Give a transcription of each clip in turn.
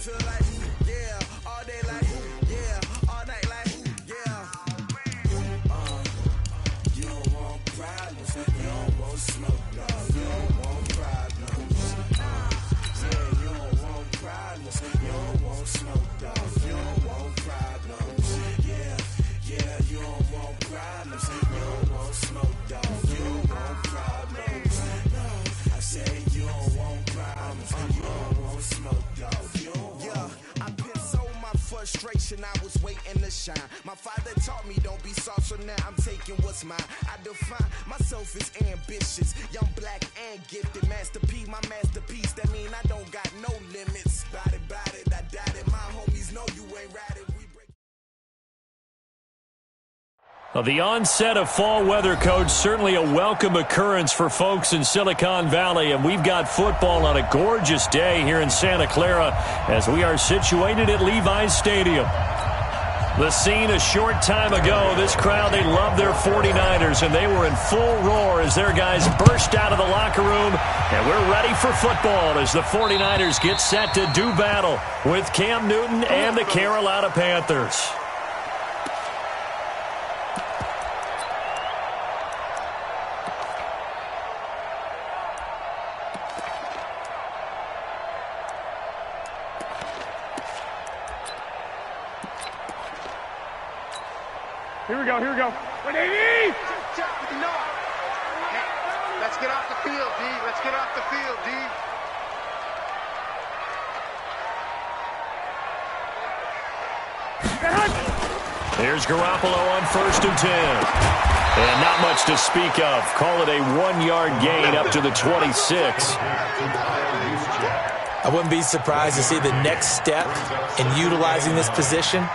feel like, yeah, all day like, yeah, all night like, yeah. You don't want problems, you don't want smoke, dog. You don't want problems. Yeah, you don't want problems, you don't want smoke, dog. You don't want problems. Yeah, you don't want problems, you don't want smoke, dog. You don't want problems. No, I say you don't want problems, you don't want smoke, dog. You don't want. I put so my frustration, I was waiting to shine. My father taught me don't be soft, so now I'm taking what's mine. I define myself as ambitious, young, black, and gifted. Master P, my masterpiece. That mean I don't got no limits. Bout it, I doubt it. My homies know you ain't ratted. The onset of fall weather, Coach, certainly a welcome occurrence for folks in Silicon Valley, and we've got football on a gorgeous day here in Santa Clara as we are situated at Levi's Stadium. The scene a short time ago, this crowd, they love their 49ers, and they were in full roar as their guys burst out of the locker room, and we're ready for football as the 49ers get set to do battle with Cam Newton and the Carolina Panthers. Here we go. What they need? Let's get off the field, D. Let's get off the field, D. Here's Garoppolo on 1st and 10. And not much to speak of. Call it a 1-yard gain up to the 26. I wouldn't be surprised to see the next step in utilizing this position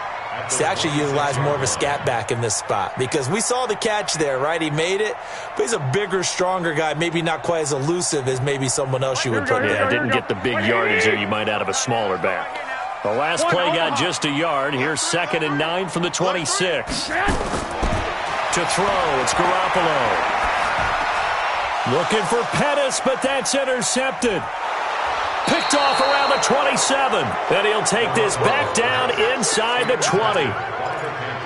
to actually utilize more of a scat back in this spot, because we saw the catch there, right? He made it, but he's a bigger, stronger guy, maybe not quite as elusive as maybe someone else you would put there. Yeah, didn't get the big yardage there you might out of a smaller back. The last play got just a yard. Here's 2nd and 9 from the 26. To throw, it's Garoppolo. Looking for Pettis, but that's intercepted. Picked off around the 27. And he'll take this back down inside the 20.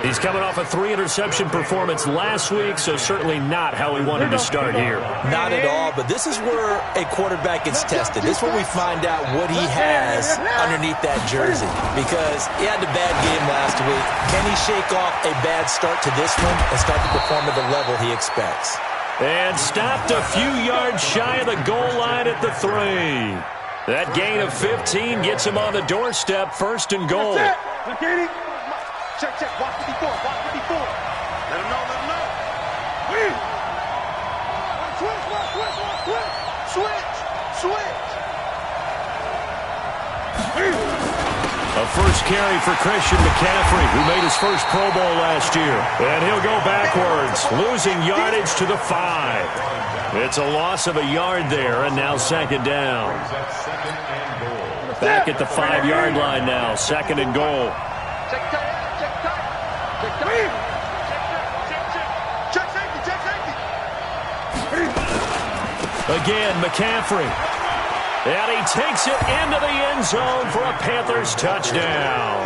He's coming off a 3-interception performance last week, so certainly not how he wanted to start here. Not at all, but this is where a quarterback gets tested. This is where we find out what he has underneath that jersey, because he had a bad game last week. Can he shake off a bad start to this one and start to perform at the level he expects? And stopped a few yards shy of the goal line at the 3. That gain of 15 gets him on the doorstep, 1st and goal. Check. Watch 54. Let him know. Switch. A first carry for Christian McCaffrey, who made his first Pro Bowl last year. And he'll go backwards, losing yardage to the 5. It's a loss of a yard there, and now 2nd down. Back at the 5-yard line now, 2nd and goal. Check safety. Again, McCaffrey. And he takes it into the end zone for a Panthers touchdown.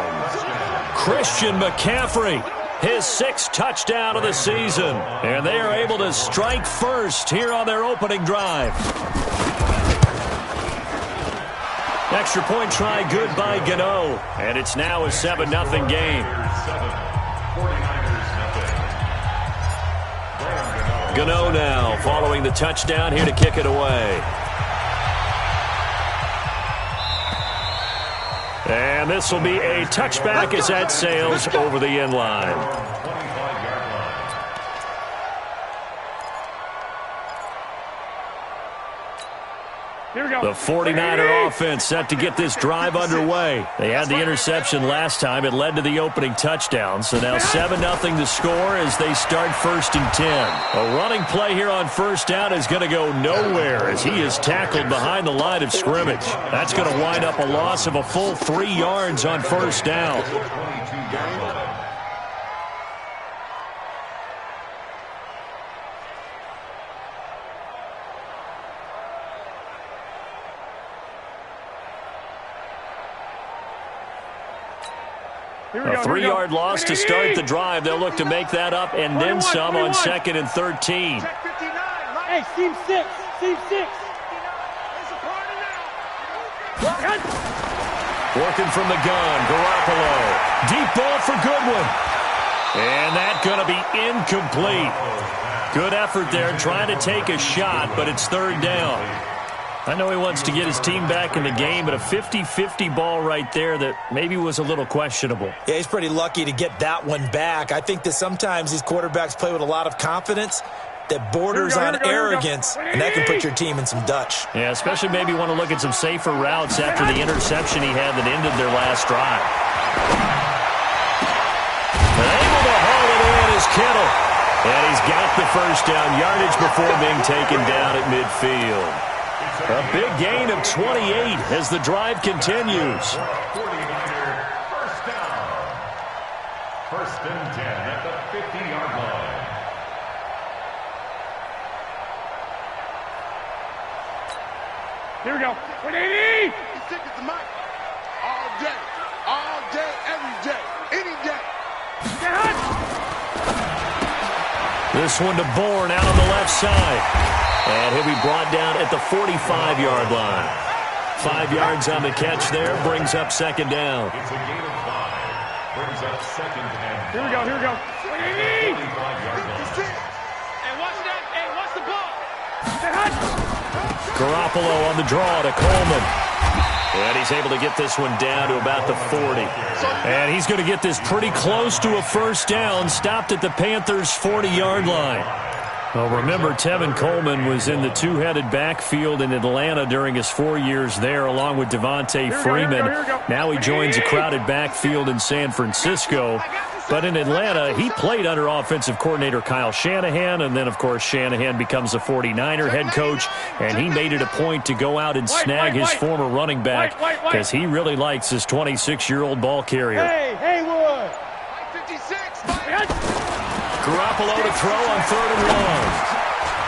Christian McCaffrey, his 6th touchdown of the season. And they are able to strike first here on their opening drive. Extra point try good by Gano. And it's now a 7-0 game. Gano now following the touchdown here to kick it away. And this will be a touchback as that sails over the end line. Here we go. The 49er offense set to get this drive underway. They had the interception last time. It led to the opening touchdown. So now 7-0 to score as they start 1st and 10. A running play here on 1st down is going to go nowhere as he is tackled behind the line of scrimmage. That's going to wind up a loss of a full 3 yards on 1st down. A 3-yard loss to start the drive. They'll look to make that up and then some on 2nd and 13. Hey, seam 6. Seam 6. Working from the gun, Garoppolo. Deep ball for Goodwin. And that's going to be incomplete. Good effort there, trying to take a shot, but it's 3rd down. I know he wants to get his team back in the game, but a 50-50 ball right there that maybe was a little questionable. Yeah, he's pretty lucky to get that one back. I think that sometimes these quarterbacks play with a lot of confidence that borders on arrogance, and that can put your team in some Dutch. Yeah, especially maybe want to look at some safer routes after the interception he had that ended their last drive. But able to haul it in is Kittle. And he's got the first down yardage before being taken down at midfield. A big gain of 28 as the drive continues. 49er, first down. 1st and 10 at the 50-yard line. Here we go. 180! He's taking the mic. All day, every day, any day. This one to Bourne out on the left side. And he'll be brought down at the 45-yard line. 5 yards on the catch there, brings up 2nd down. It's a gain of 5. Brings up 2nd and Here we go. 180! 45-yard line. Hey, watch that. Hey, watch the ball. Garoppolo on the draw to Coleman. And he's able to get this one down to about the 40. And he's going to get this pretty close to a first down, stopped at the Panthers' 40-yard line. Well, remember, Tevin Coleman was in the two-headed backfield in Atlanta during his 4 years there, along with Devontae Freeman. Now he joins a crowded backfield in San Francisco. But in Atlanta, he played under offensive coordinator Kyle Shanahan, and then, of course, Shanahan becomes a 49er head coach, and he made it a point to go out and snag his former running back because he really likes his 26-year-old ball carrier. Hey, Haywood! 56. Garoppolo to throw on 3rd and long.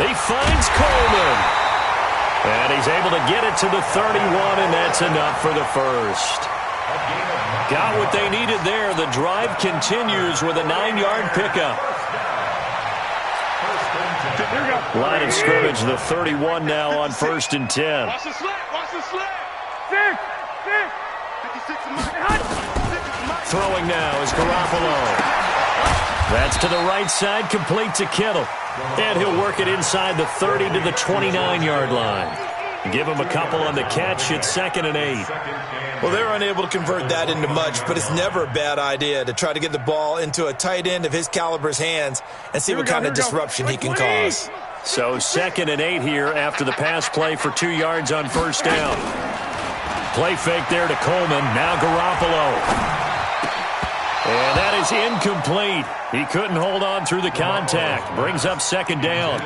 He finds Coleman. And he's able to get it to the 31, and that's enough for the first. Got what they needed there. The drive continues with a 9-yard pickup. Line of scrimmage, the 31 now on 1st and 10. Watch the slip. Watch the slip. 6. Throwing now is Garoppolo. That's to the right side, complete to Kittle. And he'll work it inside the 30 to the 29-yard line. Give him a couple on the catch. It's 2nd and 8. Well, they're unable to convert that into much, but it's never a bad idea to try to get the ball into a tight end of his caliber's hands and see what kind of disruption he can cause. So 2nd and 8 here after the pass play for 2 yards on first down. Play fake there to Coleman. Now Garoppolo. And that is incomplete. He couldn't hold on through the contact. Brings up 2nd down.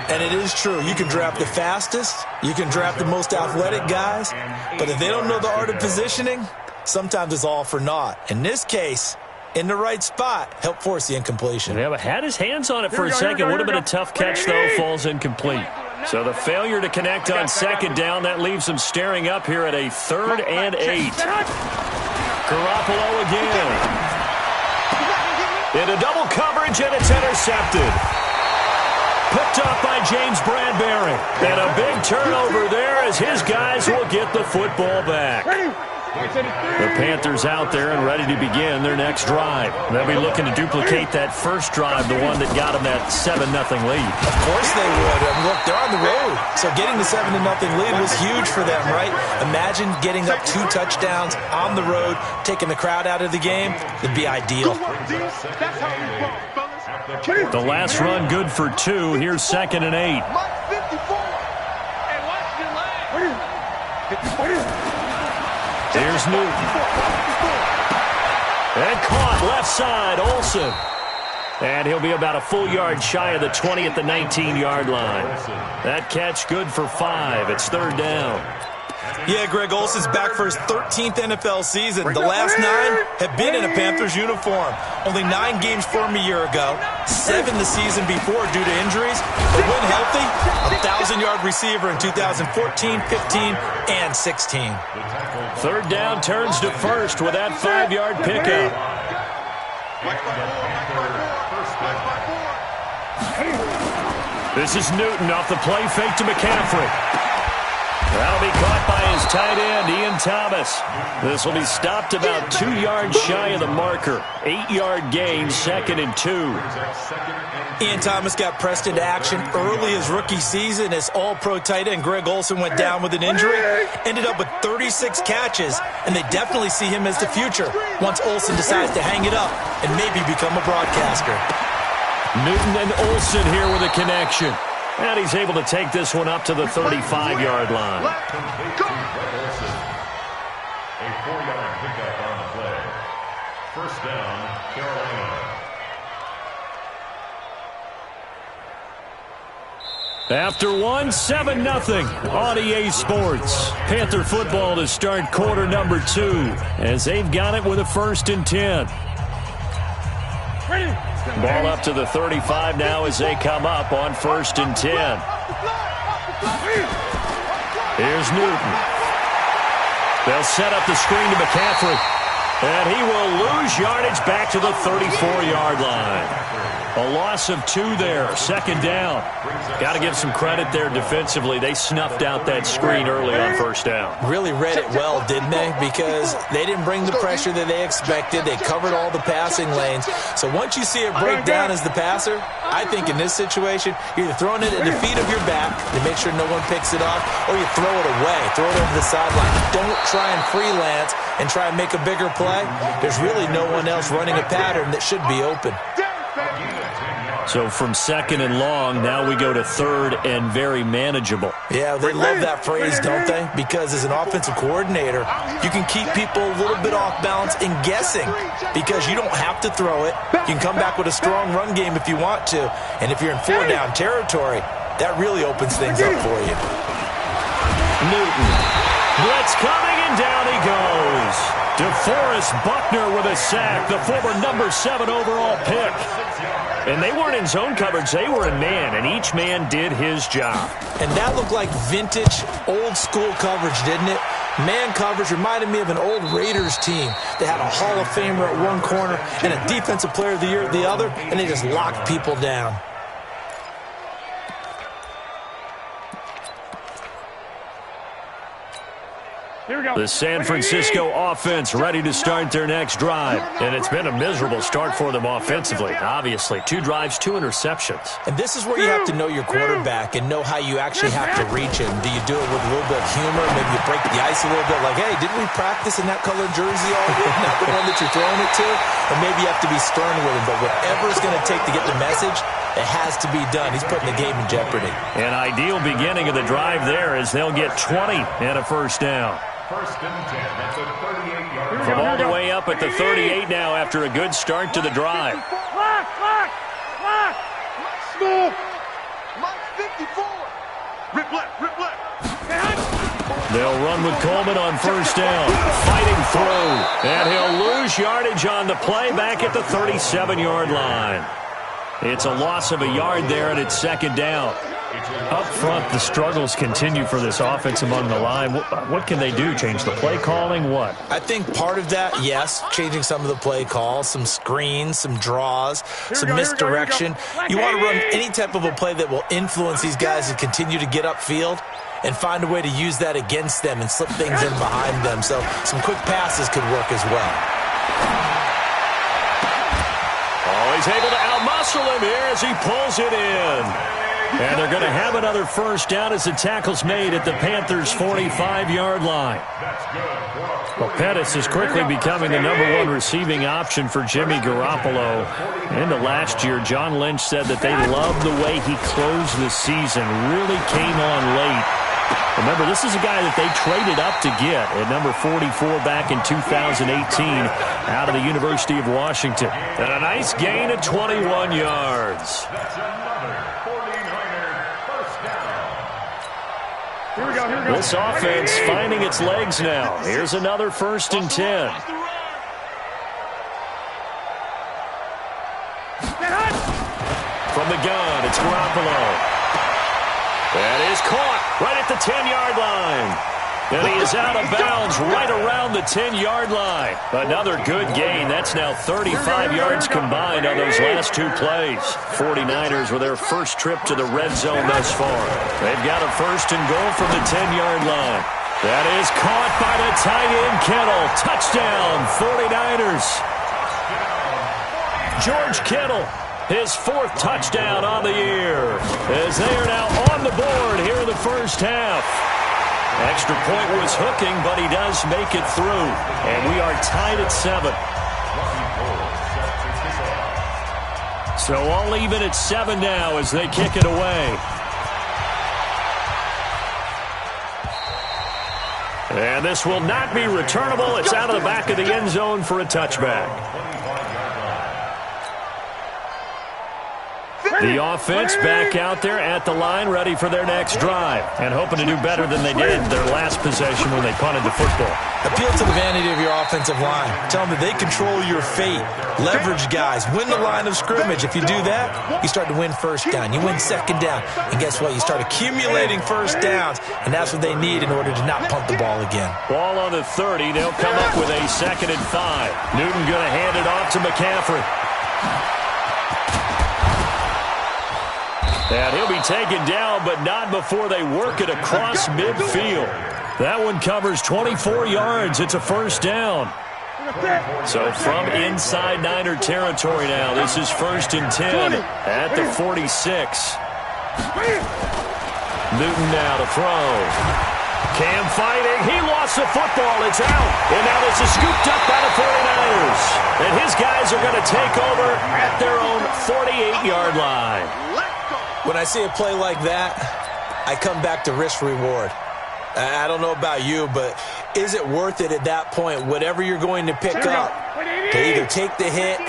And it is true. You can draft the fastest. You can draft the most athletic guys. But if they don't know the art of positioning, sometimes it's all for naught. In this case, in the right spot, help force the incompletion. Yeah, but had his hands on it for a second. Would have been a tough catch, though. Falls incomplete. So the failure to connect on 2nd down, that leaves him staring up here at a 3rd and 8. Garoppolo again. Into double coverage, and it's intercepted. Picked up by James Bradbury. And a big turnover there as his guys will get the football back. The Panthers out there and ready to begin their next drive. They'll be looking to duplicate that first drive, the one that got them that 7-0 lead. Of course they would. I mean, look, they're on the road. So getting the 7-0 lead was huge for them, right? Imagine getting up 2 touchdowns on the road, taking the crowd out of the game. It'd be ideal. The last run good for 2. Here's 2nd and 8. Here's Newton. And caught left side, Olsen. And he'll be about a full yard shy of the 20 at the 19-yard line. That catch good for 5. It's 3rd down. Yeah, Greg Olsen's back for his 13th NFL season. The last 9 have been in a Panthers uniform. Only 9 games for him a year ago, 7 the season before due to injuries. But when healthy, a 1,000-yard receiver in 2014, 15, and 16. Third down turns to first with that 5-yard pickup. This is Newton off the play fake to McCaffrey. That'll be caught by his tight end, Ian Thomas. This will be stopped about 2 yards shy of the marker. 8-yard gain, 2nd and 2. Ian Thomas got pressed into action early his rookie season as all-pro tight end Greg Olsen went down with an injury. Ended up with 36 catches, and they definitely see him as the future once Olsen decides to hang it up and maybe become a broadcaster. Newton and Olsen here with a connection. And he's able to take this one up to the 35-yard line. A 4-yard pickup on the play. First down, Carolina. After 7-0 on EA Sports. Panther football to start quarter number 2 as they've got it with a 1st and 10. Ball up to the 35 now as they come up on 1st and 10. Here's Newton. They'll set up the screen to McCaffrey. And he will lose yardage back to the 34-yard line. A loss of 2 there. 2nd down. Got to give some credit there defensively. They snuffed out that screen early on 1st down. Really read it well, didn't they? Because they didn't bring the pressure that they expected. They covered all the passing lanes. So once you see it break down as the passer, I think in this situation, you're either throwing it at the feet of your back to make sure no one picks it off, or you throw it away. Throw it over the sideline. Don't try and freelance and try and make a bigger play. There's really no one else running a pattern that should be open. So from 2nd and long, now we go to 3rd and very manageable. Yeah, they love that phrase, don't they? Because as an offensive coordinator, you can keep people a little bit off balance and guessing because you don't have to throw it. You can come back with a strong run game if you want to. And if you're in 4-down territory, that really opens things up for you. Newton. Blitz coming, and down he goes. DeForest Buckner with a sack, the former number 7 overall pick. And they weren't in zone coverage, they were in man, and each man did his job. And that looked like vintage, old-school coverage, didn't it? Man coverage reminded me of an old Raiders team that had a Hall of Famer at one corner and a Defensive Player of the Year at the other, and they just locked people down. The San Francisco offense ready to start their next drive. And it's been a miserable start for them offensively, obviously. 2 drives, 2 interceptions. And this is where you have to know your quarterback and know how you actually have to reach him. Do you do it with a little bit of humor? Maybe you break the ice a little bit like, hey, didn't we practice in that colored jersey all week? Not the one that you're throwing it to? Or maybe you have to be stern with him. But whatever it's going to take to get the message, it has to be done. He's putting the game in jeopardy. An ideal beginning of the drive there as they'll get 20 and a 1st down. 1st and 10 at the 38-yard From all the way up at the 38 now after a good start to the drive. Smooth. Mike 54. Rip left. They'll run with Coleman on 1st down. Fighting through. And he'll lose yardage on the play back at the 37-yard line. It's a loss of a yard there, and it's 2nd down. Up front, the struggles continue for this offense among the line. What can they do? Change the play calling? What? I think part of that, yes, changing some of the play calls, some screens, some draws, some misdirection. You want to run any type of a play that will influence these guys to continue to get upfield and find a way to use that against them and slip things in behind them. So some quick passes could work as well. He's able to outmuscle him here as he pulls it in. And they're going to have another 1st down as the tackle's made at the Panthers' 45-yard line. Well, Pettis is quickly becoming the number 1 receiving option for Jimmy Garoppolo. Into last year, John Lynch said that they loved the way he closed the season, really came on late. Remember, this is a guy that they traded up to get at number 44 back in 2018 out of the University of Washington. And a nice gain of 21 yards. That's another 49er 1st down. Here we go. This offense finding its legs now. Here's another 1st and 10. From the gun, it's Garoppolo. That is caught right at the 10-yard line. And he is out of bounds right around the 10-yard line. Another good gain. That's now 35 yards combined on those last 2 plays. 49ers with their first trip to the red zone thus far. They've got a 1st and goal from the 10-yard line. That is caught by the tight end Kittle. Touchdown, 49ers. George Kittle, his 4th touchdown on the year, as they are now on the board here in the first half. Extra point was hooking, but he does make it through. And we are tied at 7. So all even at 7 now as they kick it away. And this will not be returnable. It's out of the back of the end zone for a touchback. The offense back out there at the line, ready for their next drive, and hoping to do better than they did their last possession when they punted the football. Appeal to the vanity of your offensive line. Tell them that they control your fate. Leverage guys. Win the line of scrimmage. If you do that, you start to win 1st down. You win 2nd down. And guess what? You start accumulating 1st downs, and that's what they need in order to not punt the ball again. Ball on the 30. They'll come up with a 2nd and 5. Newton going to hand it off to McCaffrey. And he'll be taken down, but not before they work it across midfield. That one covers 24 yards. It's a 1st down. So from inside Niner territory now, this is 1st and 10 at the 46. Newton now to throw. Cam fighting. He lost the football. It's out. And now this is scooped up by the 49ers. And his guys are going to take over at their own 48-yard line. When I see a play like that, I come back to risk-reward. I don't know about you, but is it worth it at that point, whatever you're going to pick up, to either take the hit,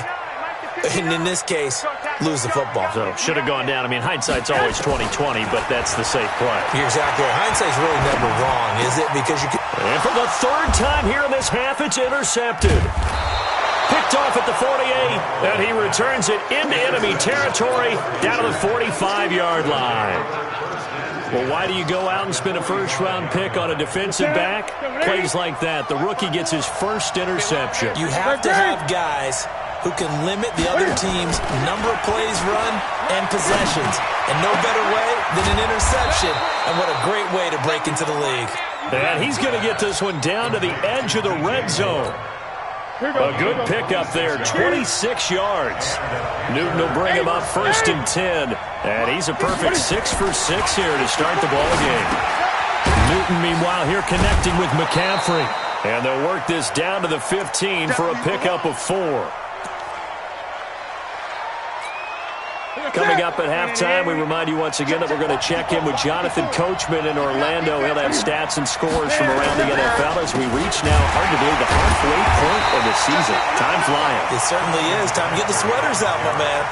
and in this case, lose the football? So should have gone down. I mean, hindsight's always 20/20, but that's the safe play. You're exactly right. Hindsight's really never wrong, is it? Because you can... And for the 3rd time here in this half, it's intercepted. Picked off at the 48, and he returns it into enemy territory down to the 45-yard line. Well, why do you go out and spend a 1st-round pick on a defensive back? Plays like that. The rookie gets his 1st interception. You have to have guys who can limit the other team's number of plays run and possessions. And no better way than an interception. And what a great way to break into the league. And he's going to get this one down to the edge of the red zone. A good pickup there, 26 yards. Newton will bring him up 1st and 10. And he's a perfect 6 for 6 here to start the ball game. Newton, meanwhile, here connecting with McCaffrey. And they'll work this down to the 15 for a pickup of 4. Coming up at halftime, we remind you once again that we're going to check in with Jonathan Coachman in Orlando. He'll have stats and scores from around the NFL as we reach now, hard to believe, the halfway point of the season. Time flying. It certainly is. Time to get the sweaters out, my man.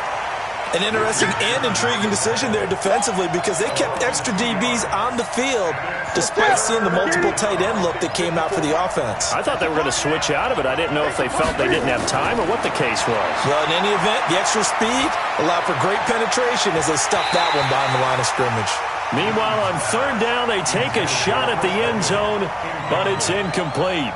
An interesting and intriguing decision there defensively because they kept extra DBs on the field despite seeing the multiple tight end look that came out for the offense. I thought they were going to switch out of it. I didn't know if they felt they didn't have time or what the case was. Well, in any event, the extra speed allowed for great penetration as they stuffed that one behind the line of scrimmage. Meanwhile, on 3rd down, they take a shot at the end zone, but it's incomplete.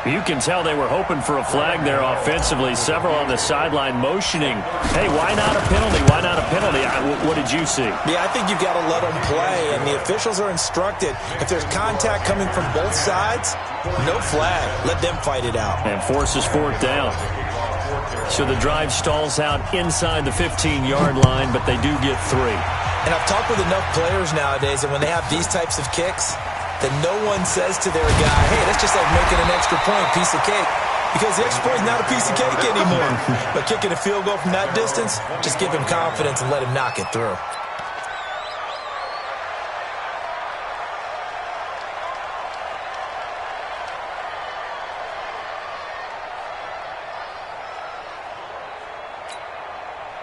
You can tell they were hoping for a flag there offensively. Several on the sideline motioning, hey, why not a penalty? Why not a penalty? What did you see? Yeah, I think you've got to let them play, and the officials are instructed. If there's contact coming from both sides, no flag. Let them fight it out. And forces 4th down. So the drive stalls out inside the 15-yard line, but they do get 3. And I've talked with enough players nowadays, and when they have these types of kicks, that no one says to their guy, hey, that's just like making an extra point, piece of cake. Because the extra point is not a piece of cake anymore. But kicking a field goal from that distance, just give him confidence and let him knock it through.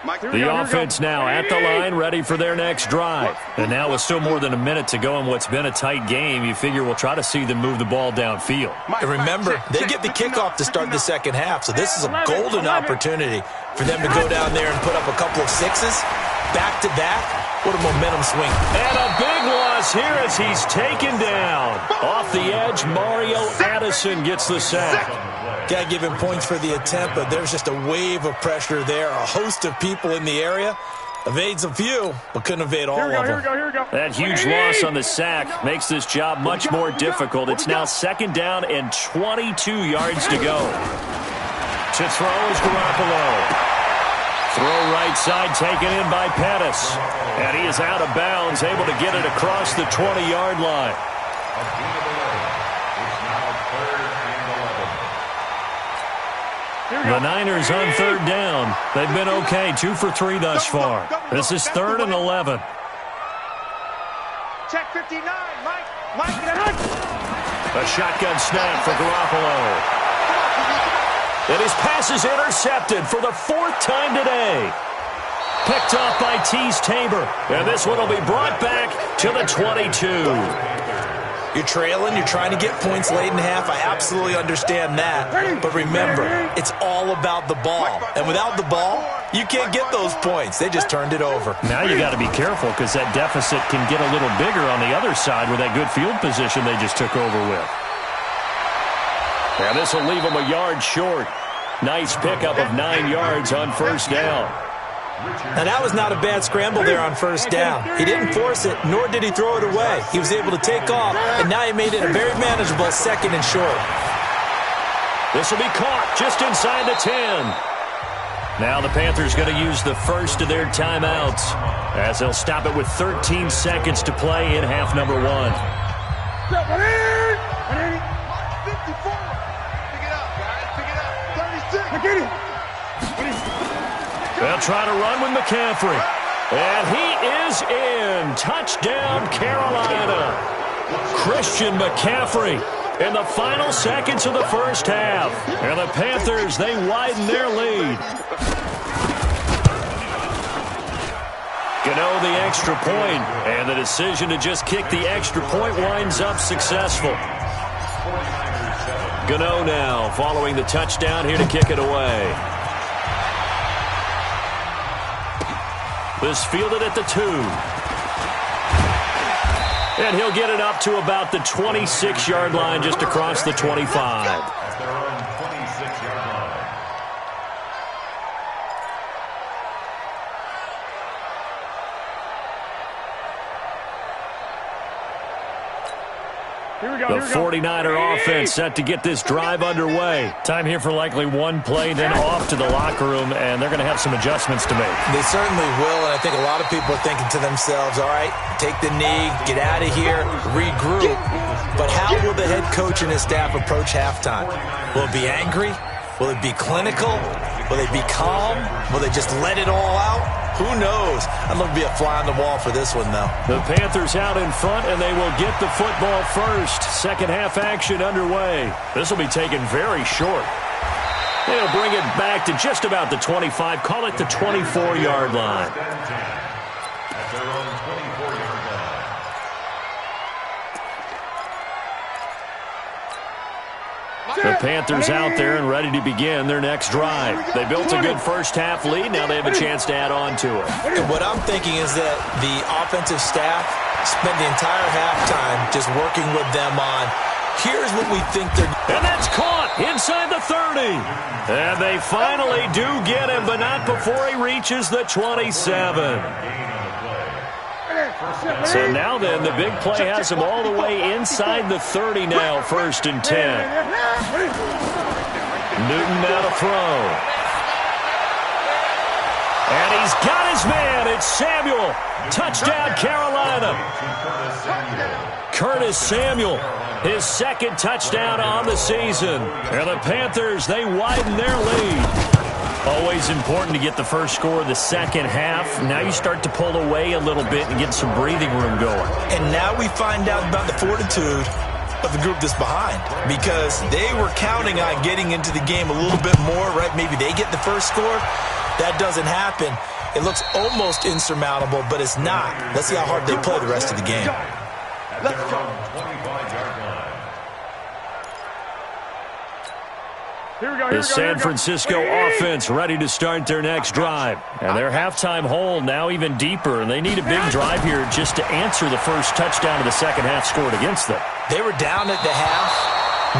The offense now at the line, ready for their next drive. And now with still more than a minute to go in what's been a tight game, you figure we'll try to see them move the ball downfield. And remember, they get the kickoff to start the second half, so this is a golden opportunity for them to go down there and put up a couple of sixes back-to-back. What a momentum swing. And a big loss here as he's taken down. Off the edge, Mario Addison gets the sack. Got to give him points for the attempt, but there's just a wave of pressure there. A host of people in the area. Evades a few, but couldn't evade all of them. Here we go. That huge loss on the sack makes this job much more difficult. It's now second down and 22 yards to go. To throw is Garoppolo. Throw right side taken in by Pettis. And he is out of bounds, able to get it across the 20-yard line. The Niners on third down. They've been okay, 2 for 3 thus far. This is 3rd and 11. Check 59, Mike. A shotgun snap for Garoppolo. And his pass is intercepted for the 4th time today. Picked off by Tease Tabor. And this one will be brought back to the 22. You're trailing, you're trying to get points late in half. I absolutely understand that. But remember, it's all about the ball. And without the ball, you can't get those points. They just turned it over. Now you got to be careful because that deficit can get a little bigger on the other side with that good field position they just took over with. And this will leave them a yard short. Nice pickup of 9 yards on first down. Now, that was not a bad scramble there on first down. He didn't force it, nor did he throw it away. He was able to take off, and now he made it a very manageable 2nd and short. This will be caught just inside the 10. Now the Panthers going to use the first of their timeouts as they'll stop it with 13 seconds to play in half number 1. 54. Pick it up, guys. Pick it up. 36. Get it. They'll try to run with McCaffrey. And he is in. Touchdown, Carolina. Christian McCaffrey in the final seconds of the first half. And the Panthers, they widen their lead. Gano the extra point, and the decision to just kick the extra point winds up successful. Gano now following the touchdown here to kick it away. This fielded at the 2. And he'll get it up to about the 26-yard line just across the 25. The 49er offense set to get this drive underway. Time here for likely one play, then off to the locker room, and they're going to have some adjustments to make. They certainly will, and I think a lot of people are thinking to themselves, all right, take the knee, get out of here, regroup. But how will the head coach and his staff approach halftime? Will it be angry? Will it be clinical? Will they be calm? Will they just let it all out? Who knows? I'd love to be a fly on the wall for this one, though. The Panthers out in front, and they will get the football first. Second half action underway. This will be taken very short. They'll bring it back to just about the 25. Call it the 24-yard line. At their own 24-yard line. The Panthers out there and ready to begin their next drive. They built a good first-half lead. Now they have a chance to add on to it. And what I'm thinking is that the offensive staff spent the entire halftime just working with them on, here's what we think they're doing. And that's caught inside the 30. And they finally do get him, but not before he reaches the 27. So now then, the big play has him all the way inside the 30 now, 1st and 10. Newton now to throw. And he's got his man. It's Samuel. Touchdown, Carolina. Curtis Samuel, his 2nd touchdown on the season. And the Panthers, they widen their lead. Always important to get the first score of the second half. Now you start to pull away a little bit and get some breathing room going. And now we find out about the fortitude of the group that's behind, because they were counting on getting into the game a little bit more, right? Maybe they get the first score. That doesn't happen. It looks almost insurmountable, but it's not. Let's see how hard they play the rest of the game. Let's go. 25-yard line. The San Francisco offense ready to start their next drive. And their halftime hole now even deeper, and they need a big drive here just to answer the first touchdown of the second half scored against them. They were down at the half.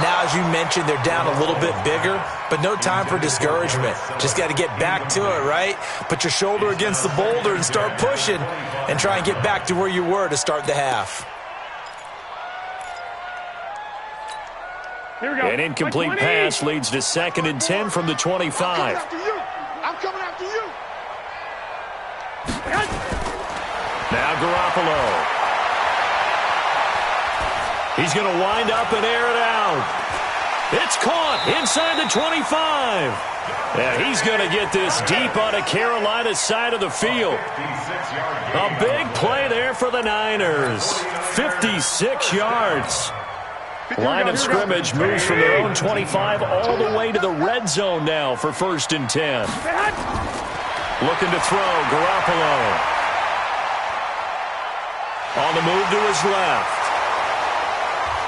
Now, as you mentioned, they're down a little bit bigger, but no time for discouragement. Just got to get back to it, right? Put your shoulder against the boulder and start pushing and try and get back to where you were to start the half. Here we go. An incomplete pass leads to 2nd and 10 from the 25. I'm coming after you. Now Garoppolo. He's going to wind up and air it out. It's caught inside the 25. And he's going to get this deep on a Carolina side of the field. A big play there for the Niners. 56 yards. Line of scrimmage moves from their own 25 all the way to the red zone now for 1st and 10. Looking to throw, Garoppolo. On the move to his left.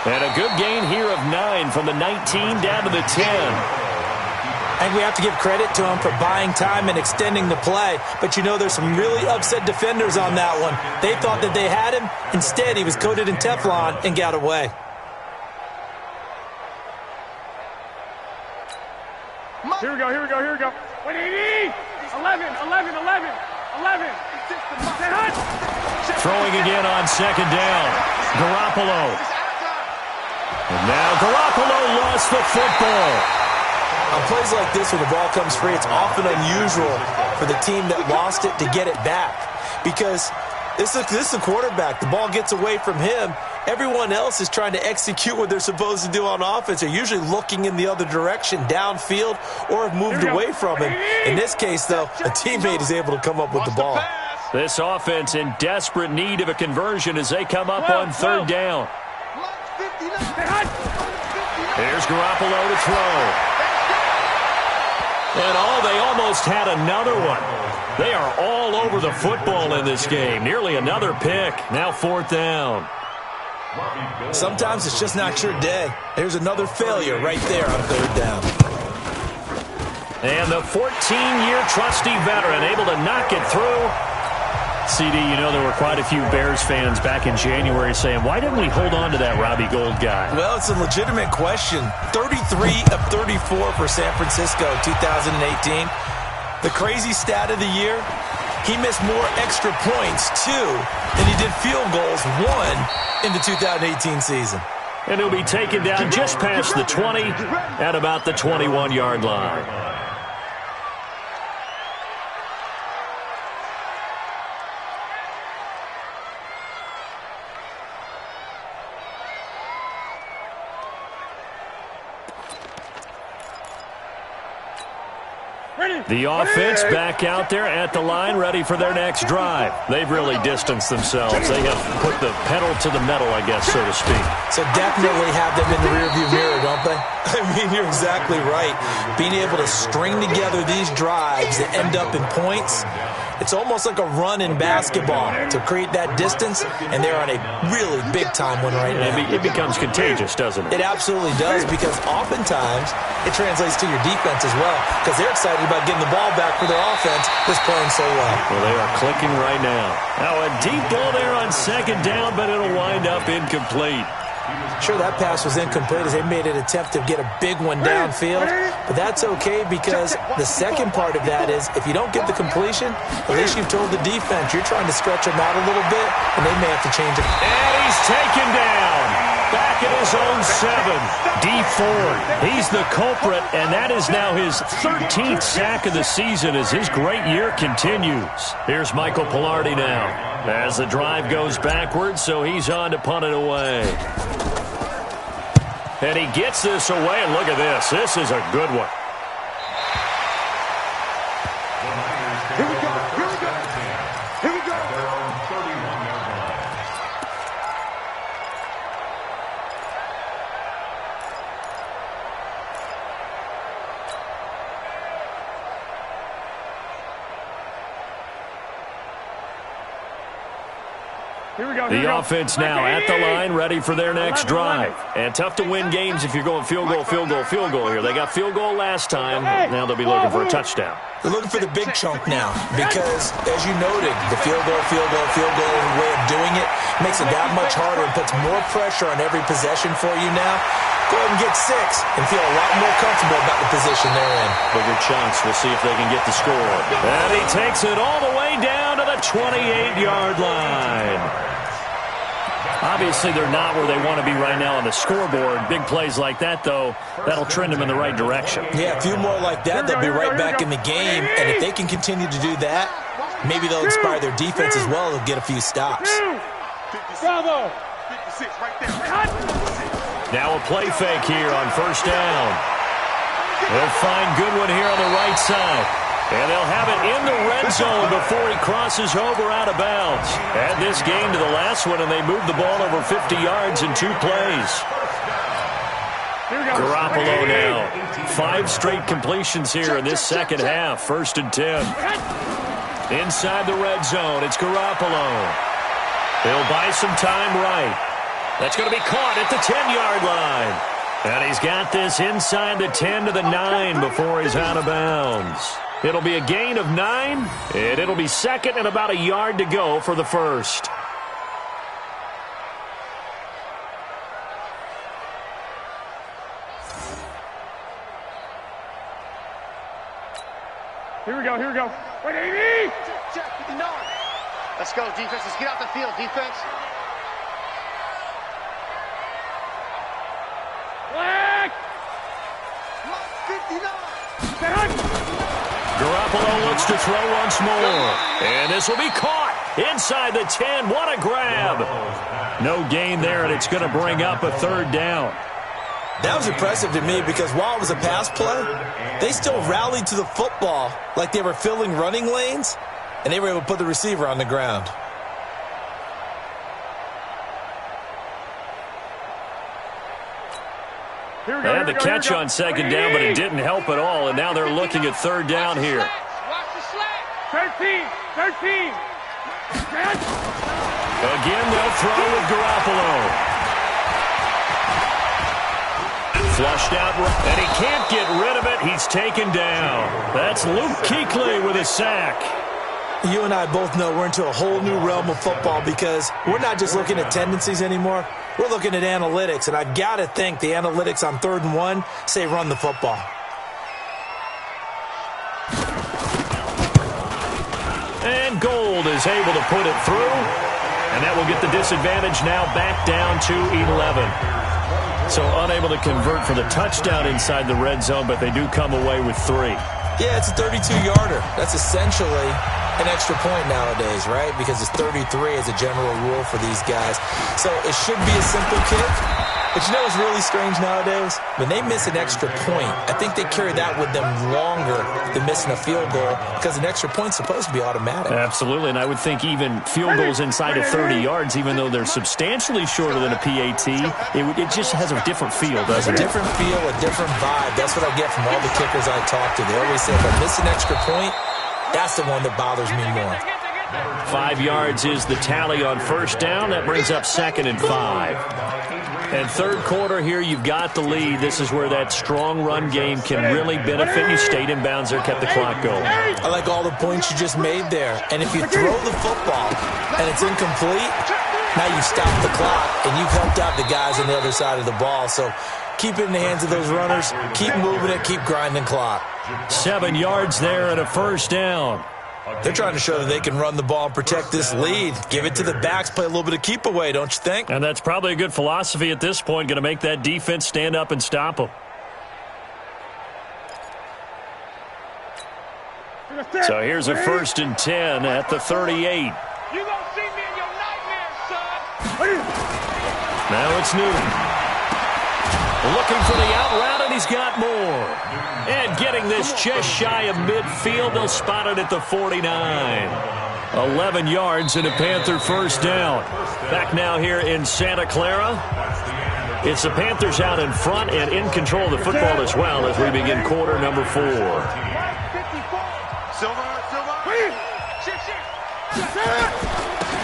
And a good gain here of 9 from the 19 down to the 10. I think we have to give credit to him for buying time and extending the play. But you know there's some really upset defenders on that one. They thought that they had him. Instead, he was coated in Teflon and got away. Here we go. 180. 11. Throwing again on 2nd down. Garoppolo. And now Garoppolo lost the football. On plays like this where the ball comes free, it's often unusual for the team that lost it to get it back. Because this is a quarterback. The ball gets away from him. Everyone else is trying to execute what they're supposed to do on offense. They're usually looking in the other direction, downfield, or have moved away from him. In this case, though, a teammate is able to come up with the ball. This offense in desperate need of a conversion as they come up on 3rd down. Here's Garoppolo to throw. And they almost had another one. They are all over the football in this game. Nearly another pick. Now 4th down. Sometimes it's just not your day. There's another failure right there on 3rd down. And the 14-year trusty veteran able to knock it through. CD, you know there were quite a few Bears fans back in January saying, why didn't we hold on to that Robbie Gould guy? Well, it's a legitimate question. 33 of 34 for San Francisco 2018. The crazy stat of the year, he missed more extra points, 2, than he did field goals, 1, in the 2018 season. And he'll be taken down just past the 20 at about the 21-yard line. The offense back out there at the line, ready for their next drive. They've really distanced themselves. They have put the pedal to the metal, I guess, so to speak. So definitely have them in the rearview mirror, don't they? I mean, you're exactly right. Being able to string together these drives that end up in points, it's almost like a run in basketball to create that distance, and they're on a really big-time one right now. It becomes contagious, doesn't it? It absolutely does, because oftentimes it translates to your defense as well, because they're excited about getting the ball back for their offense that's playing so well. Well, they are clicking right now. Now a deep ball there on 2nd down, but it'll wind up incomplete. Sure, that pass was incomplete as they made an attempt to get a big one downfield, but that's okay because the second part of that is if you don't get the completion, at least you've told the defense you're trying to stretch them out a little bit, and they may have to change it. And he's taken down. Back at his own 7. Dee Ford, he's the culprit, and that is now his 13th sack of the season as his great year continues. Here's Michael Pilardi now as the drive goes backwards, so he's on to punt it away. And he gets this away, and look at this. This is a good one. Here we go. Here we go. Their own 31-yard line. The offense now at the line, ready for their next drive. And tough to win games if you're going field goal here. They got field goal last time. Now they'll be looking for a touchdown. They're looking for the big chunk now because, as you noted, the field goal way of doing it makes it that much harder and puts more pressure on every possession for you now. Go ahead and get 6 and feel a lot more comfortable about the position they're in. Bigger chunks. We'll see if they can get the score. And he takes it all the way down to the 28-yard line. Obviously, they're not where they want to be right now on the scoreboard. Big plays like that, though, that'll trend them in the right direction. Yeah, a few more like that, they'll be right back in the game. And if they can continue to do that, maybe they'll inspire their defense as well. They'll get a few stops. Bravo. Now a play fake here on first down. They'll find Goodwin here on the right side. And they'll have it in the red zone before he crosses over out of bounds. Add this game to the last one, and they moved the ball over 50 yards in 2 plays. Garoppolo now. 5 straight completions here in this second half. 1st and 10. Inside the red zone, it's Garoppolo. He'll buy some time right. That's going to be caught at the 10-yard line. And he's got this inside the 10 to the 9 before he's out of bounds. It'll be a gain of 9, and it'll be 2nd and about a yard to go for the first. Here we go. Wait, 80! Let's go, defense. Let's get out the field, defense. Black! 59! Garoppolo looks to throw once more. And this will be caught inside the 10. What a grab. No gain there, and it's going to bring up a 3rd down. That was impressive to me because while it was a pass play, they still rallied to the football like they were filling running lanes, and they were able to put the receiver on the ground. They had the catch on 2nd down, but it didn't help at all, and now they're looking at 3rd down here. 13! Again, they'll throw with Garoppolo. Flushed out, and he can't get rid of it. He's taken down. That's Luke Kuechly with a sack. You and I both know we're into a whole new realm of football because we're not just looking at tendencies anymore. We're looking at analytics, and I've got to think the analytics on 3rd and 1 say run the football. And Gold is able to put it through, and that will get the disadvantage now back down to 11. So unable to convert for the touchdown inside the red zone, but they do come away with 3. Yeah, it's a 32-yarder. That's essentially an extra point nowadays, right? Because it's 33 as a general rule for these guys. So it should be a simple kick. But you know what's really strange nowadays? When they miss an extra point, I think they carry that with them longer than missing a field goal because an extra point's supposed to be automatic. Absolutely, and I would think even field goals inside of 30 yards, even though they're substantially shorter than a PAT, it just has a different feel, doesn't it? A different feel, a different vibe. That's what I get from all the kickers I talk to. They always say if I miss an extra point, that's the one that bothers me more. 5 yards is the tally on 1st down. That brings up 2nd and 5. And 3rd quarter here, you've got the lead. This is where that strong run game can really benefit you. Stayed in bounds there, kept the clock going. I like all the points you just made there. And if you throw the football and it's incomplete, now you stop the clock and you've helped out the guys on the other side of the ball. So keep it in the hands of those runners. Keep moving it. Keep grinding clock. 7 yards there and a 1st down. They're trying to show that they can run the ball and protect this lead. Give it to the backs, play a little bit of keep away, don't you think? And that's probably a good philosophy at this point, going to make that defense stand up and stop them. So here's a 1st and 10 at the 38. You gonna see me in your nightmares, son. Now it's Newton. Looking for the out route, and he's got more. And getting this just shy of midfield, they'll spot it at the 49. 11 yards and a Panther 1st down. Back now here in Santa Clara. It's the Panthers out in front and in control of the football as well as we begin quarter number 4. Silver.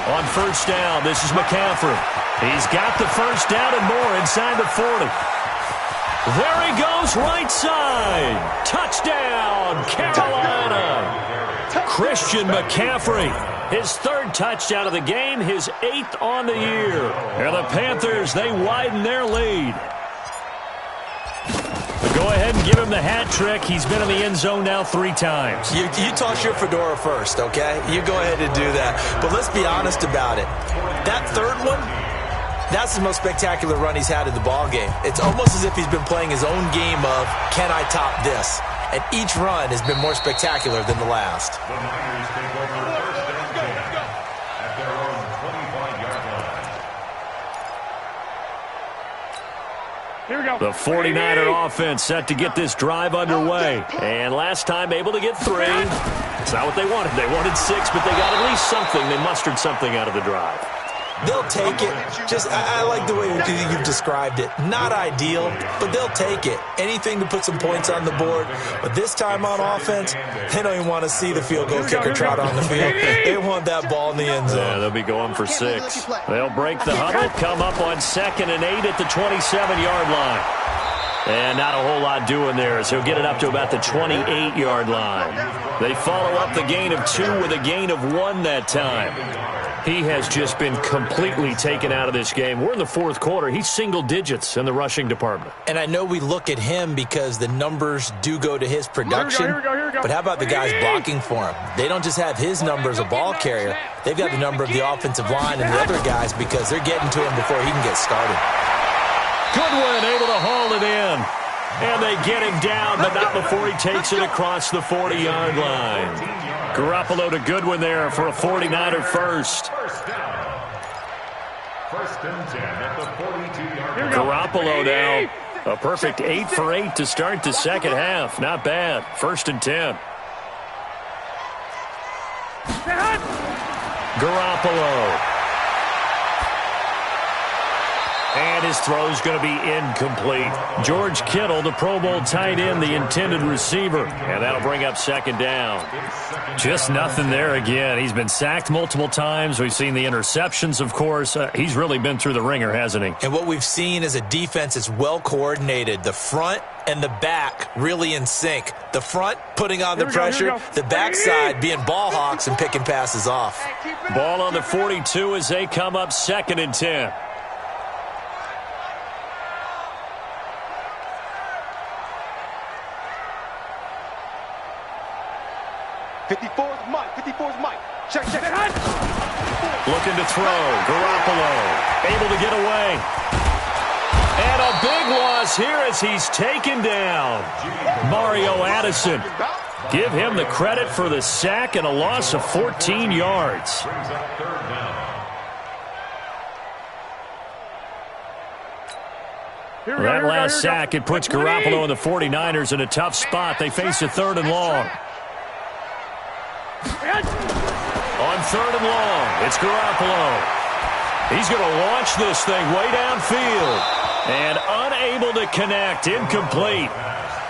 On first down, this is McCaffrey. He's got the first down and more inside the 40. There he goes, right side. Touchdown, Carolina. Christian McCaffrey, his third touchdown of the game, his 8th on the year. And the Panthers, they widen their lead. Go ahead and give him the hat trick. He's been in the end zone now 3 times. You toss your fedora first, okay? You go ahead and do that. But let's be honest about it. That third one, that's the most spectacular run he's had in the ballgame. It's almost as if he's been playing his own game of, can I top this? And each run has been more spectacular than the last. The Niners take over first and 10 at their own 25-yard line. Here we go. The 49er offense set to get this drive underway. And last time able to get 3. It's not what they wanted. They wanted 6, but they got at least something. They mustered something out of the drive. They'll take it. I like the way you've described it. Not ideal, but they'll take it. Anything to put some points on the board. But this time on offense, they don't even want to see the field goal kicker trot on the field. They want that ball in the end zone. Yeah, they'll be going for 6. They'll break the huddle, come up on 2nd and 8 at the 27-yard line. And not a whole lot doing there, as he'll get it up to about the 28-yard line. They follow up the gain of 2 with a gain of 1 that time. He has just been completely taken out of this game. We're in the 4th quarter. He's single digits in the rushing department. And I know we look at him because the numbers do go to his production. Here we go. But how about the guys blocking for him? They don't just have his number as a ball carrier. They've got the number of the offensive line and the other guys because they're getting to him before he can get started. Goodwin able to haul it in. And they get him down, but not before he takes it across the 40-yard line. Garoppolo to Goodwin there for a 49er first. First down. First and 10 at the 42-yard line. Garoppolo now, a perfect 8 for 8 to start the second half. Not bad. First and 10. Garoppolo. And his throw's going to be incomplete. George Kittle, the Pro Bowl tight end, the intended receiver. And that'll bring up second down. Just nothing there again. He's been sacked multiple times. We've seen the interceptions, of course. He's really been through the ringer, hasn't he? And what we've seen is a defense that's well coordinated. The front and the back really in sync. The front putting on the pressure. The backside being ball hawks and picking passes off. Ball on the 42 as they come up 2nd and 10. Check. Looking to throw. Garoppolo able to get away. And a big loss here as he's taken down. Mario Addison. Give him the credit for the sack and a loss of 14 yards. Brings up third down. That last sack, it puts Garoppolo and the 49ers in a tough spot. They face a 3rd and long. On 3rd and long, it's Garoppolo. He's going to launch this thing way downfield. And unable to connect, incomplete.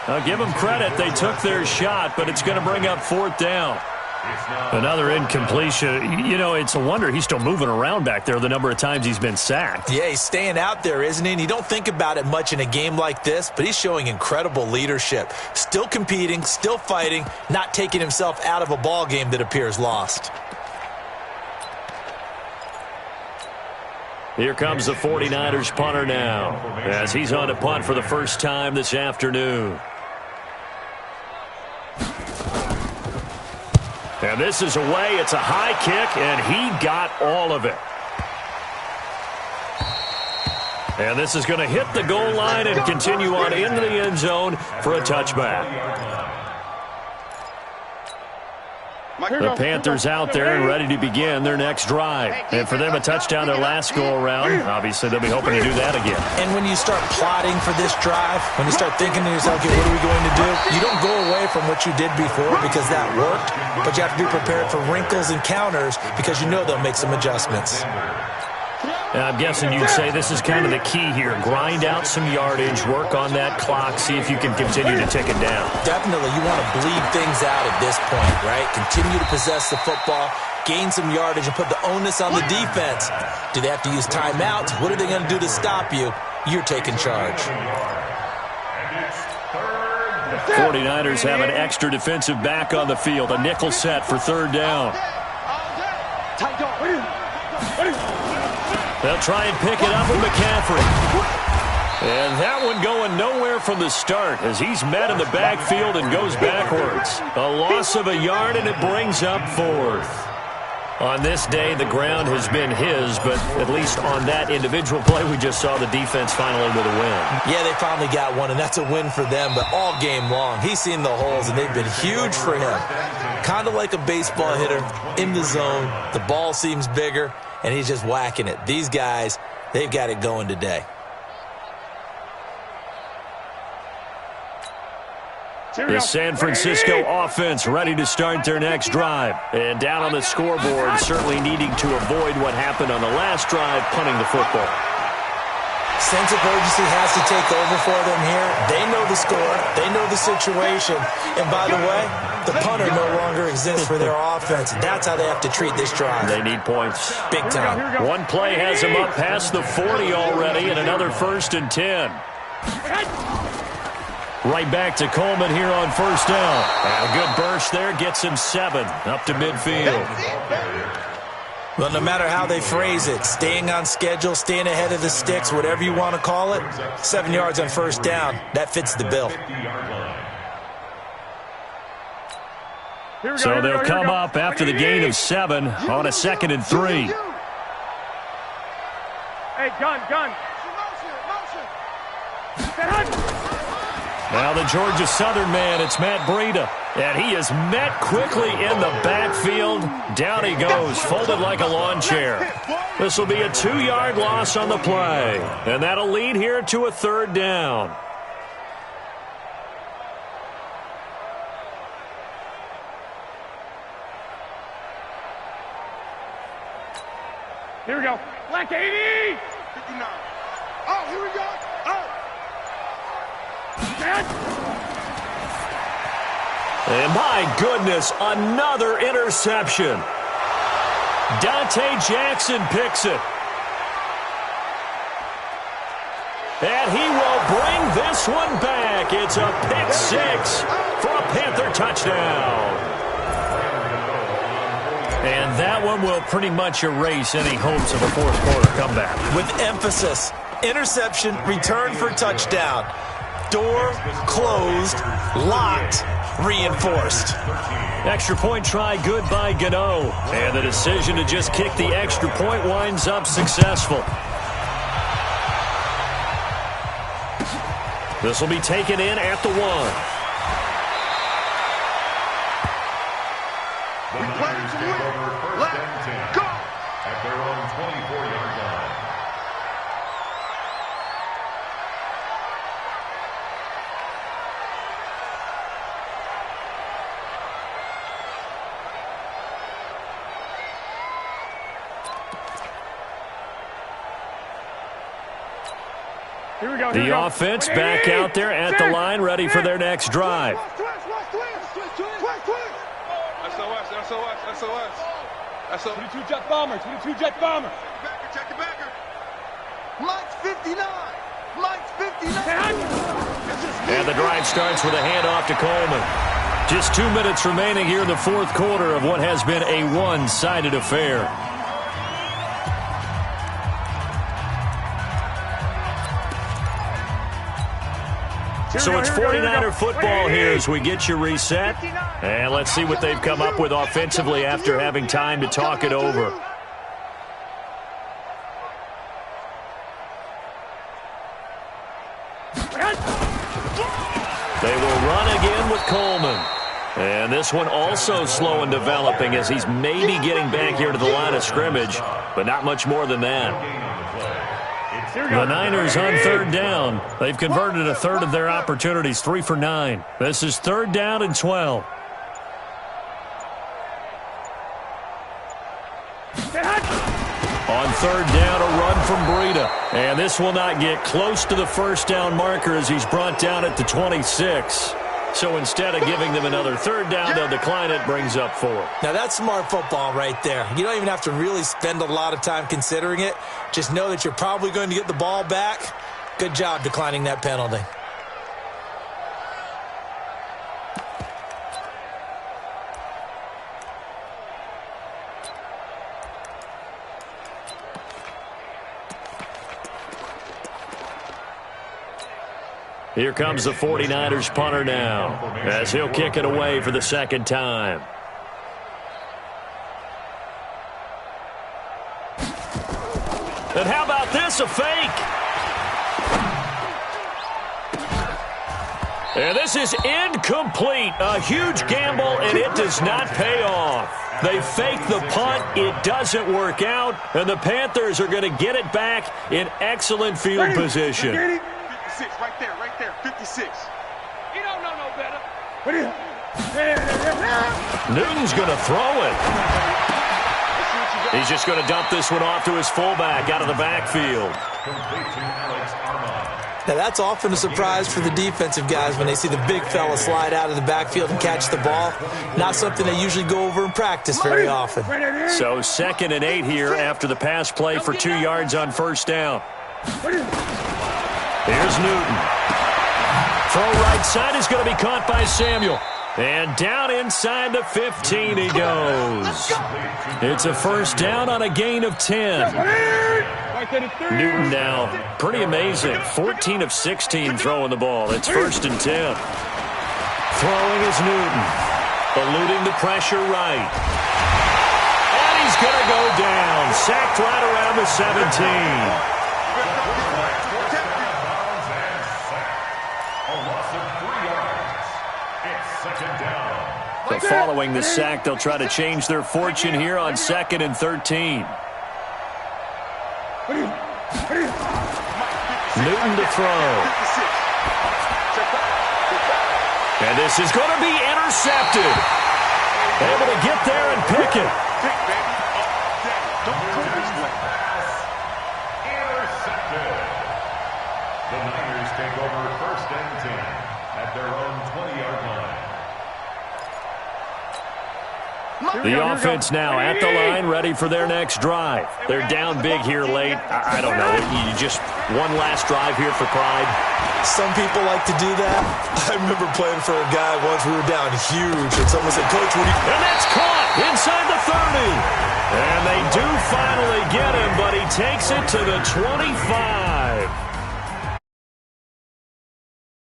I'll give them credit. They took their shot, but it's going to bring up 4th down. Another incompletion. You know, it's a wonder he's still moving around back there the number of times he's been sacked. Yeah, he's staying out there, isn't he? And you don't think about it much in a game like this, but he's showing incredible leadership. Still competing, still fighting, not taking himself out of a ball game that appears lost. Here comes the 49ers punter now, as he's on to punt for the first time this afternoon. And this is away. It's a high kick, and he got all of it. And this is going to hit the goal line and continue on into the end zone for a touchback. The Panthers out there and ready to begin their next drive. And for them, a touchdown their last go-around. Obviously, they'll be hoping to do that again. And when you start plotting for this drive, when you start thinking to yourself, okay, what are we going to do? You don't go away from what you did before because that worked, but you have to be prepared for wrinkles and counters because you know they'll make some adjustments. I'm guessing you'd say this is kind of the key here. Grind out some yardage, work on that clock, see if you can continue to tick it down. Definitely, you want to bleed things out at this point, right? Continue to possess the football, gain some yardage, and put the onus on the defense. Do they have to use timeouts? What are they going to do to stop you? You're taking charge. 49ers have an extra defensive back on the field. A nickel set for third down. They'll try and pick it up with McCaffrey. And that one going nowhere from the start as he's met in the backfield and goes backwards. A loss of a yard, and it brings up fourth. On this day, the ground has been his, but at least on that individual play, we just saw the defense finally with a win. Yeah, they finally got one, and that's a win for them, but all game long, he's seen the holes, and they've been huge for him. Kind of like a baseball hitter in the zone. The ball seems bigger, and he's just whacking it. These guys, they've got it going today. The San Francisco offense ready to start their next drive. And down on the scoreboard, certainly needing to avoid what happened on the last drive, punting the football. Sense of urgency has to take over for them here. They know the score. They know the situation. And by the way, the punter no longer exists for their offense. That's how they have to treat this drive. They need points. Big time. One play has them up past the 40 already, and another 1st and 10. Right back to Coleman here on first down. And a good burst there gets him 7 up to midfield. Well, no matter how they phrase it, staying on schedule, staying ahead of the sticks, whatever you want to call it, 7 yards on first down, that fits the bill. So they'll come up after the gain of 7 on a 2nd and 3. Hey, gun. Now the Georgia Southern man, it's Matt Breida. And he is met quickly in the backfield. Down he goes, folded like a lawn chair. This will be a 2-yard loss on the play. And that'll lead here to a 3rd down. Here we go. Black 80. 59. Oh, here we go. Oh. And my goodness, another interception. Dante Jackson picks it. And he will bring this one back. It's a pick 6 for a Panther touchdown. And that one will pretty much erase any hopes of a fourth quarter comeback. With emphasis, interception, return for touchdown. Door closed, locked, reinforced. Extra point try good by Gano. And the decision to just kick the extra point winds up successful. This will be taken in at the 1. We played to win. Let's go. At their own 24-yard line. The offense back out there at the line, ready for their next drive. SOS. 22 jet bomber. Check the backer. Mike's 59. And the drive starts with a handoff to Coleman. Just 2 minutes remaining here in the fourth quarter of what has been a one-sided affair. So it's 49er football here as we get you reset. And let's see what they've come up with offensively after having time to talk it over. They will run again with Coleman. And this one also slow in developing as he's maybe getting back here to the line of scrimmage, but not much more than that. The Niners on third down. They've converted a third of their opportunities, 3 for 9. This is 3rd down and 12. On third down, a run from Breida. And this will not get close to the first down marker as he's brought down at the 26. So instead of giving them another third down, they'll decline it, brings up 4. Now that's smart football right there. You don't even have to really spend a lot of time considering it. Just know that you're probably going to get the ball back. Good job declining that penalty. Here comes the 49ers punter now, as he'll kick it away for the second time. And how about this, a fake? And this is incomplete. A huge gamble, and it does not pay off. They fake the punt. It doesn't work out, and the Panthers are going to get it back in excellent field position. 56, right there, 56. You don't know no better. Newton's going to throw it. He's just going to dump this one off to his fullback out of the backfield. Now that's often a surprise for the defensive guys when they see the big fella slide out of the backfield and catch the ball. Not something they usually go over in practice very often. So 2nd and 8 here after the pass play for 2 yards on first down. Here's Newton. Throw right side is going to be caught by Samuel. And down inside the 15 he goes. It's a first down on a gain of 10. Newton now, pretty amazing. 14 of 16 throwing the ball. It's 1st and 10. Throwing is Newton. Eluding the pressure right. And he's going to go down. Sacked right around the 17. So following the sack, they'll try to change their fortune here on 2nd and 13. Newton to throw. And this is going to be intercepted. Able to get there and pick it. Intercepted. The Niners take over 1st and 10 at their own 20-yard line. The offense now at the line, ready for their next drive. They're down big here late. I don't know. You just one last drive here for pride. Some people like to do that. I remember playing for a guy once. We were down huge, and someone said, "Coach, what do you..." And that's caught inside the 30. And they do finally get him, but he takes it to the 25.